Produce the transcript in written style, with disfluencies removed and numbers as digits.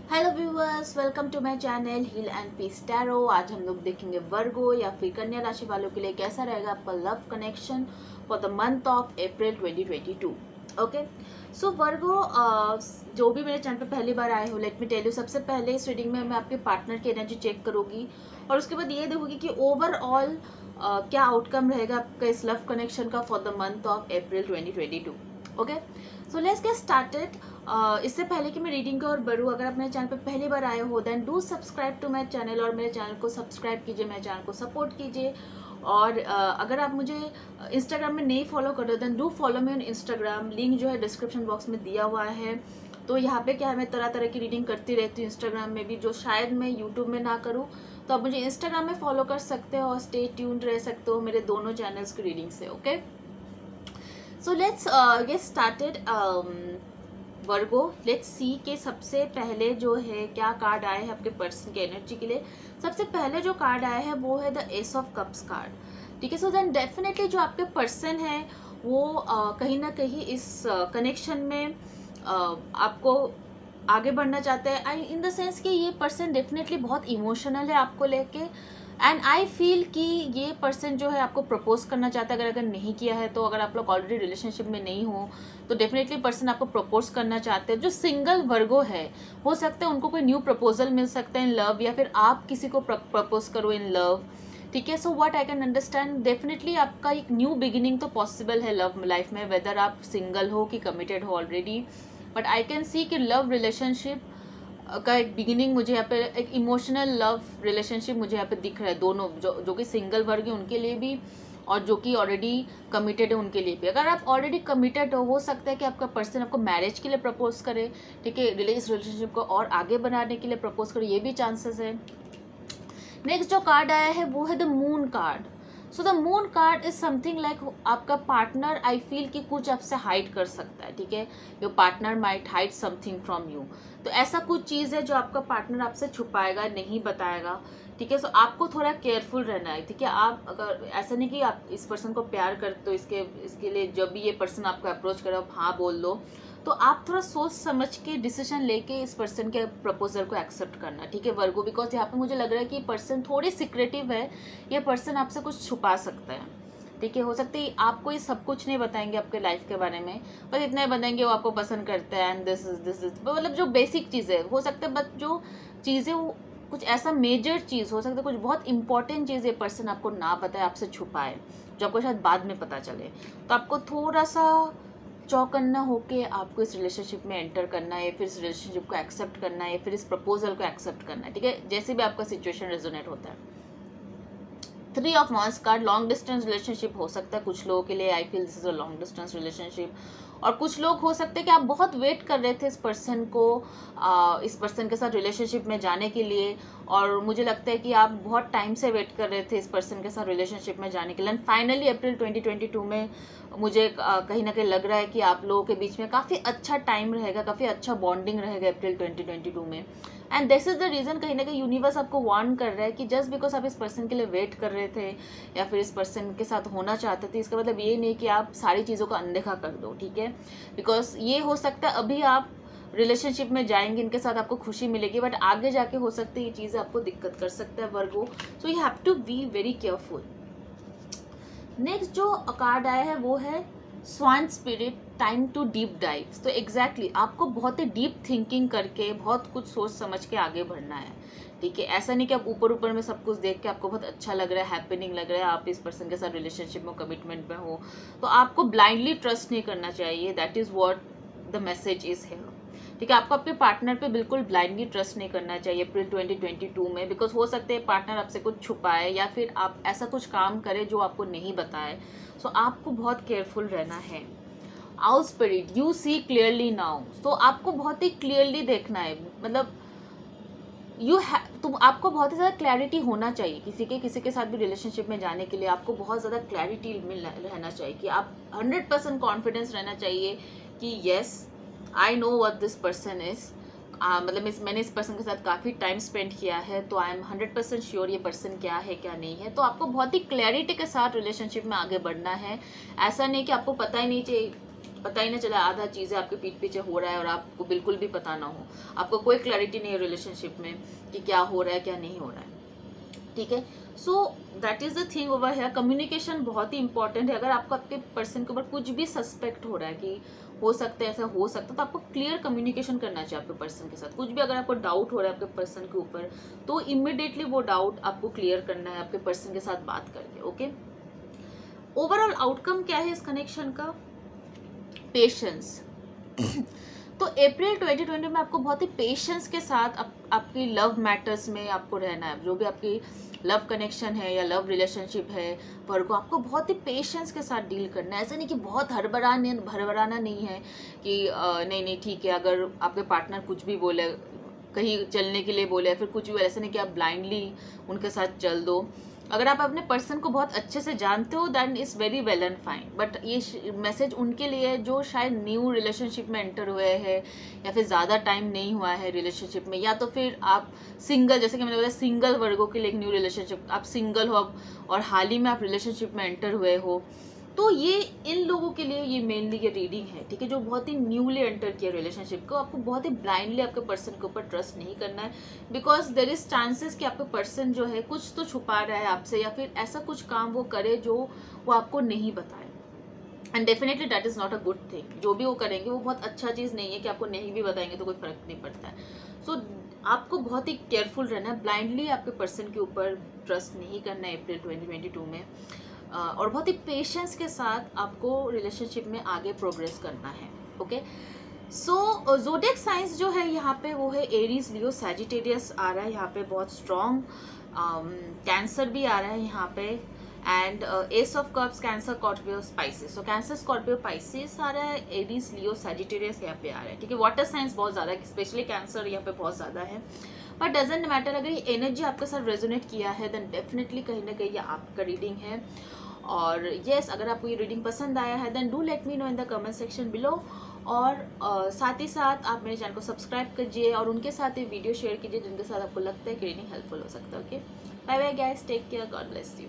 Hello viewers, welcome to my channel heal and peace tarot. आज हम लोग देखेंगे वर्गो या फिर कन्या राशि वालों के लिए कैसा रहेगा आपका love connection for the month of April 2022। Okay, so Virgo, जो भी मेरे चैनल पे पहली बार आए हो, लेट मी टेल यू, सबसे पहले इस रीडिंग में मैं आपके पार्टनर की एनर्जी चेक करूँगी और उसके बाद ये देखूँगी कि ओवरऑल क्या आउटकम रहेगा आपका इस लव कनेक्शन का for the month of April 2022। Okay, so let's get started. इससे पहले कि मैं रीडिंग की ओर बढ़ूँ, अगर आप मेरे चैनल पर पहली बार आए हो then do subscribe to my channel और मेरे चैनल को सब्सक्राइब कीजिए, मेरे चैनल को सपोर्ट कीजिए। और अगर आप मुझे इंस्टाग्राम में नहीं फॉलो कर रहे हो then do follow me on Instagram, link जो है डिस्क्रिप्शन बॉक्स में दिया हुआ है। तो यहाँ पे क्या है, मैं तरह तरह की रीडिंग करती रहती हूँ इंस्टाग्राम में भी, जो शायद मैं यूट्यूब में ना करूँ। तो आप मुझे इंस्टाग्राम में फॉलो कर सकते हो और स्टे ट्यून्ड रह सकते हो मेरे दोनों चैनल्स की रीडिंग से। Okay, so let's get started. Virgo, let's see के सबसे पहले जो है क्या कार्ड आए हैं आपके पर्सन के एनर्जी के लिए। सबसे पहले जो कार्ड आया है वो है the S of cups card. ठीक है, सो देन डेफिनेटली जो आपके पर्सन है वो कहीं ना कहीं इस कनेक्शन में आपको आगे बढ़ना चाहते हैं। आई इन द सेंस कि ये पर्सन डेफिनेटली बहुत इमोशनल है आपको लेके, एंड आई फील कि ये पर्सन जो है आपको प्रपोज करना चाहता है। अगर नहीं किया है तो, अगर आप लोग ऑलरेडी रिलेशनशिप में नहीं हो तो डेफिनेटली पर्सन आपको प्रपोज करना चाहते हैं। जो सिंगल वर्गो है, हो सकता है उनको कोई न्यू प्रपोजल मिल सकता है इन लव, या फिर आप किसी को प्रपोज करो इन लव। ठीक है, so what I can understand, definitely आपका एक न्यू बिगिनिंग तो पॉसिबल है लव लाइफ में, वेदर आप सिंगल हो कि कमिटेड हो already. But I can see कि लव रिलेशनशिप का एक बिगिनिंग मुझे यहाँ पे, एक इमोशनल लव रिलेशनशिप मुझे यहाँ पे दिख रहा है। दोनों जो कि सिंगल वर्ग है उनके लिए भी और जो कि ऑलरेडी कमिटेड है उनके लिए भी। अगर आप ऑलरेडी कमिटेड हो सकता है कि आपका पर्सन आपको मैरिज के लिए प्रपोज करे। ठीक है, इस रिलेशनशिप को और आगे बढ़ाने के लिए प्रपोज करे, ये भी चांसेस है। नेक्स्ट जो कार्ड आया है वो है the moon card. So the moon card is something like आपका पार्टनर, आई फील कि कुछ आपसे हाइड कर सकता है। ठीक है, your partner might hide something from you. तो ऐसा कुछ चीज़ है जो आपका पार्टनर आपसे छुपाएगा, नहीं बताएगा। ठीक है, सो आपको थोड़ा केयरफुल रहना है। ठीक है, आप अगर ऐसा नहीं कि आप इस पर्सन को प्यार करते हो, इसके लिए जब भी ये पर्सन आपको अप्रोच करे आप हाँ बोल दो। तो आप थोड़ा सोच समझ के डिसीजन लेके इस पर्सन के प्रपोजल को एक्सेप्ट करना। ठीक है वर्गो, बिकॉज यहाँ पे मुझे लग रहा है कि ये पर्सन थोड़ी सिक्रेटिव है, ये पर्सन आपसे कुछ छुपा सकता है। ठीक है, हो सकता है आपको ये सब कुछ नहीं बताएंगे आपके लाइफ के बारे में, बस इतना ही बताएंगे वो आपको पसंद करते हैं एंड दिस इज मतलब जो बेसिक चीज़ें हो सकता है। बट जो चीज़ें कुछ ऐसा मेजर चीज़ हो सकता है, कुछ बहुत इंपॉर्टेंट चीज़ ये पर्सन आपको ना बताए, आपसे छुपाए, जो आपको शायद बाद में पता चले। तो आपको थोड़ा सा चौकन्ना होके आपको इस रिलेशनशिप में एंटर करना है, फिर इस रिलेशनशिप को एक्सेप्ट करना है, फिर इस प्रपोजल को एक्सेप्ट करना है। ठीक है, जैसे भी आपका सिचुएशन रेजोनेट होता है। 3 ऑफ वांस कार्ड, लॉन्ग डिस्टेंस रिलेशनशिप हो सकता है कुछ लोगों के लिए। I feel this is a long distance relationship. और कुछ लोग हो सकते हैं कि आप बहुत वेट कर रहे थे इस पर्सन को, इस पर्सन के साथ रिलेशनशिप में जाने के लिए, और मुझे लगता है कि आप बहुत टाइम से वेट कर रहे थे इस पर्सन के साथ रिलेशनशिप में जाने के लिए। फाइनली अप्रैल 2022 में मुझे कहीं ना कहीं लग रहा है कि आप लोगों के बीच में काफ़ी अच्छा टाइम रहेगा, काफ़ी अच्छा बॉन्डिंग रहेगा अप्रैल 2022 में। And this is the reason, कहीं ना कहीं यूनिवर्स आपको वार्न कर रहा है कि जस्ट बिकॉज आप इस पर्सन के लिए वेट कर रहे थे या फिर इस पर्सन के साथ होना चाहते थे, इसका मतलब ये नहीं कि आप सारी चीज़ों को अनदेखा कर दो। ठीक है, बिकॉज ये हो सकता है अभी आप रिलेशनशिप में जाएंगे, इनके साथ आपको खुशी मिलेगी, बट आगे जाके हो सकता है ये चीज़ें आपको दिक्कत कर सकता है Virgo. So you have to be very careful. Next जो कार्ड आया है वो है swan spirit, time to deep dive. तो एग्जैक्टली आपको बहुत ही डीप थिंकिंग करके बहुत कुछ सोच समझ के आगे बढ़ना है। ठीक है, ऐसा नहीं कि आप ऊपर ऊपर में सब कुछ देख के आपको बहुत अच्छा लग रहा है, हैपनिंग लग रहा है, आप इस पर्सन के साथ रिलेशनशिप में, कमिटमेंट में हो, तो आपको ब्लाइंडली ट्रस्ट नहीं करना चाहिए। That is what the message is है। ठीक है, आपको आपके पार्टनर पे बिल्कुल ब्लाइंडली ट्रस्ट नहीं करना चाहिए अप्रैल 2022 में, बिकॉज हो सकते हैं पार्टनर आपसे कुछ छुपाए या फिर आप ऐसा कुछ काम करें जो आपको नहीं बताए। सो आपको बहुत केयरफुल रहना है। Out spirit, you see clearly now. तो आपको बहुत ही क्लियरली देखना है, मतलब आपको बहुत ही ज़्यादा क्लैरिटी होना चाहिए किसी के साथ भी रिलेशनशिप में जाने के लिए। आपको बहुत ज़्यादा क्लैरिटी रहना चाहिए कि आप 100% कॉन्फिडेंस रहना चाहिए कि yes I know what this person is. मतलब मैंने इस पर्सन के साथ काफ़ी टाइम स्पेंड किया है, तो आई एम 100% श्योर ये पर्सन क्या है क्या नहीं है। तो आपको बहुत ही क्लैरिटी के साथ रिलेशनशिप में आगे बढ़ना है। ऐसा नहीं कि आपको पता ही नहीं चाहिए, पता ही ना चला, आधा चीज़ें आपके पीठ पीछे हो रहा है और आपको बिल्कुल भी पता ना हो, आपको कोई क्लैरिटी नहीं है रिलेशनशिप में कि क्या हो रहा है क्या नहीं हो रहा है, ठीक है। So that is the thing over है, कम्युनिकेशन बहुत ही इंपॉर्टेंट है। अगर आपको आपके पर्सन के ऊपर कुछ भी सस्पेक्ट हो रहा है कि हो सकता है ऐसा हो सकता है, तो आपको क्लियर कम्युनिकेशन करना चाहिए आपके पर्सन के साथ। कुछ भी अगर आपको डाउट हो रहा है आपके पर्सन के ऊपर, तो इमिडिएटली वो डाउट आपको क्लियर करना है आपके पर्सन के साथ बात करके, ओके। ओवरऑल आउटकम क्या है इस कनेक्शन का? पेशेंस। तो अप्रैल 2020 में आपको बहुत ही पेशेंस के साथ आपकी लव मैटर्स में आपको रहना है। जो भी आपकी लव कनेक्शन है या लव रिलेशनशिप है पर को आपको बहुत ही पेशेंस के साथ डील करना है। ऐसा नहीं कि बहुत हड़बड़ाना नहीं है कि नहीं ठीक है, अगर आपके पार्टनर कुछ भी बोले, कहीं चलने के लिए बोले, फिर कुछ भी, ऐसा नहीं कि आप ब्लाइंडली उनके साथ चल दो। अगर आप अपने पर्सन को बहुत अच्छे से जानते हो then is very well and fine, but ये मैसेज उनके लिए है जो शायद न्यू रिलेशनशिप में एंटर हुए हैं या फिर ज़्यादा टाइम नहीं हुआ है रिलेशनशिप में, या तो फिर आप सिंगल, जैसे कि मैंने बोला सिंगल वर्गों के लिए एक न्यू रिलेशनशिप, आप सिंगल हो और हाल ही में आप रिलेशनशिप में एंटर हुए हो, तो ये इन लोगों के लिए ये मेनली ये रीडिंग है, ठीक है। जो बहुत ही न्यूली एंटर किया रिलेशनशिप को, आपको बहुत ही ब्लाइंडली आपके पर्सन के ऊपर ट्रस्ट नहीं करना है, बिकॉज देर इज चांसेस कि आपका पर्सन जो है कुछ तो छुपा रहा है आपसे, या फिर ऐसा कुछ काम वो करे जो वो आपको नहीं बताए, and definitely that is not a good thing. जो भी वो करेंगे वो बहुत अच्छा चीज़ नहीं है कि आपको नहीं भी बताएंगे तो कोई फर्क नहीं पड़ता है। सो आपको बहुत ही केयरफुल रहना है, ब्लाइंडली आपके पर्सन के ऊपर ट्रस्ट नहीं करना है अप्रैल 2022 में, और बहुत ही पेशेंस के साथ आपको रिलेशनशिप में आगे प्रोग्रेस करना है, ओके। सो ज़ोडिएक साइंस जो है यहाँ पे वो है एरीज, लियो, सैजिटेरियस आ रहा है यहाँ पे बहुत स्ट्रॉन्ग, कैंसर भी आ रहा है यहाँ पे, and ace of cups, Cancer, Scorpio, Pisces. So Cancer, Scorpio, Pisces आ रहा है, एरीज, लियो, सैजिटेरियस यहाँ पे आ रहा है, ठीक है। वाटर साइंस बहुत ज़्यादा है, स्पेशली कैंसर यहाँ पे बहुत ज़्यादा है, बट डजेंट मैटर। अगर ये एनर्जी आपके साथ रेजोनेट किया है देन डेफिनेटली कहीं ना कहीं ये आपका रीडिंग है। और येस, अगर आपको ये रीडिंग पसंद आया है then do let me know in the comment section below, और साथ ही साथ आप मेरे चैनल को सब्सक्राइब कीजिए और उनके साथ ये वीडियो शेयर कीजिए जिनके साथ आपको लगता है कि रीडिंग हेल्पफुल हो सकता है, okay. Bye bye guys, take care, God bless you.